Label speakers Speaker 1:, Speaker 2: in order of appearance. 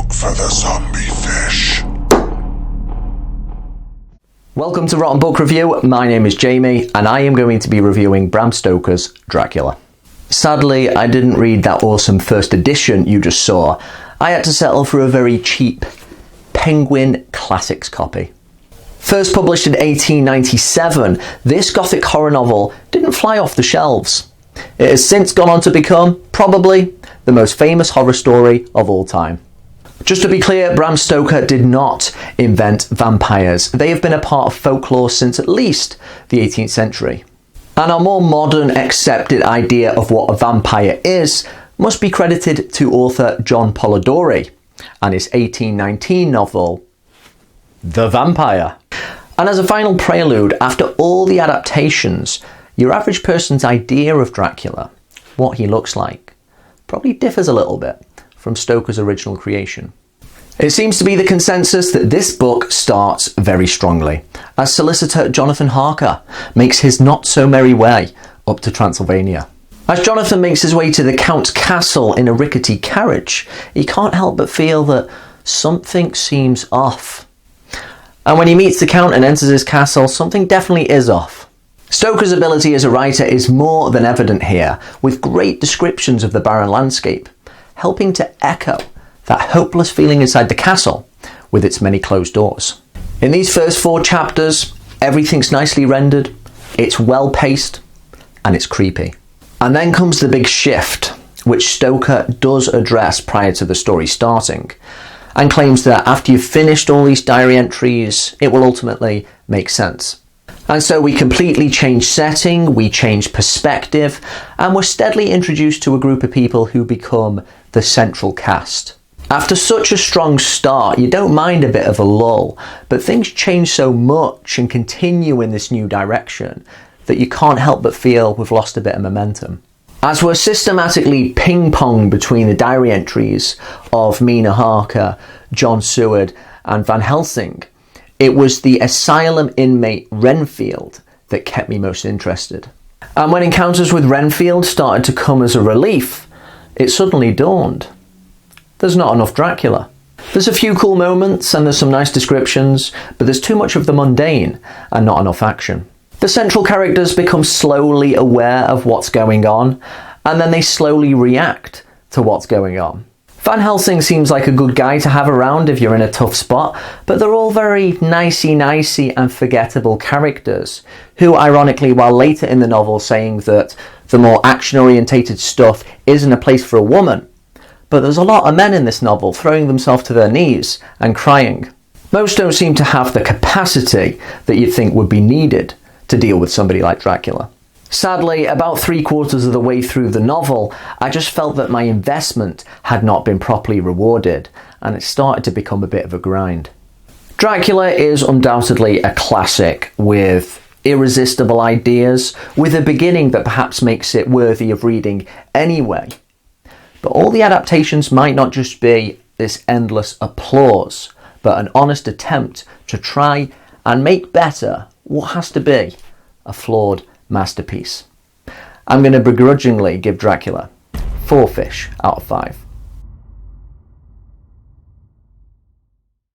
Speaker 1: Look for the zombie fish.
Speaker 2: Welcome to Rotten Book Review. My name is Jamie and I am going to be reviewing Bram Stoker's Dracula. Sadly, I didn't read that awesome first edition you just saw. I had to settle for a very cheap Penguin Classics copy. First published in 1897, this gothic horror novel didn't fly off the shelves. It has since gone on to become, probably, the most famous horror story of all time. Just to be clear, Bram Stoker did not invent vampires. They have been a part of folklore since at least the 18th century. And our more modern accepted idea of what a vampire is must be credited to author John Polidori and his 1819 novel, The Vampire. And as a final prelude, after all the adaptations, your average person's idea of Dracula, what he looks like, probably differs a little bit from Stoker's original creation. It seems to be the consensus that this book starts very strongly, as solicitor Jonathan Harker makes his not-so-merry way up to Transylvania. As Jonathan makes his way to the Count's castle in a rickety carriage, he can't help but feel that something seems off. And when he meets the Count and enters his castle, something definitely is off. Stoker's ability as a writer is more than evident here, with great descriptions of the barren landscape, helping to echo that hopeless feeling inside the castle with its many closed doors. In these first 4 chapters, everything's nicely rendered, it's well paced, and it's creepy. And then comes the big shift, which Stoker does address prior to the story starting, and claims that after you've finished all these diary entries, it will ultimately make sense. And so we completely change setting, we change perspective, and we're steadily introduced to a group of people who become the central cast. After such a strong start, you don't mind a bit of a lull, but things change so much and continue in this new direction that you can't help but feel we've lost a bit of momentum. As we're systematically ping-pong between the diary entries of Mina Harker, John Seward and Van Helsing, it was the asylum inmate Renfield that kept me most interested. And when encounters with Renfield started to come as a relief, it suddenly dawned. There's not enough Dracula. There's a few cool moments and there's some nice descriptions, but there's too much of the mundane and not enough action. The central characters become slowly aware of what's going on, and then they slowly react to what's going on. Van Helsing seems like a good guy to have around if you're in a tough spot, but they're all very nicey and forgettable characters, who ironically, while later in the novel saying that the more action-orientated stuff isn't a place for a woman, but there's a lot of men in this novel throwing themselves to their knees and crying. Most don't seem to have the capacity that you'd think would be needed to deal with somebody like Dracula. Sadly, about 3/4 of the way through the novel, I just felt that my investment had not been properly rewarded, and it started to become a bit of a grind. Dracula is undoubtedly a classic with irresistible ideas, with a beginning that perhaps makes it worthy of reading anyway. But all the adaptations might not just be this endless applause, but an honest attempt to try and make better what has to be a flawed masterpiece. I'm going to begrudgingly give Dracula 4 fish out of 5.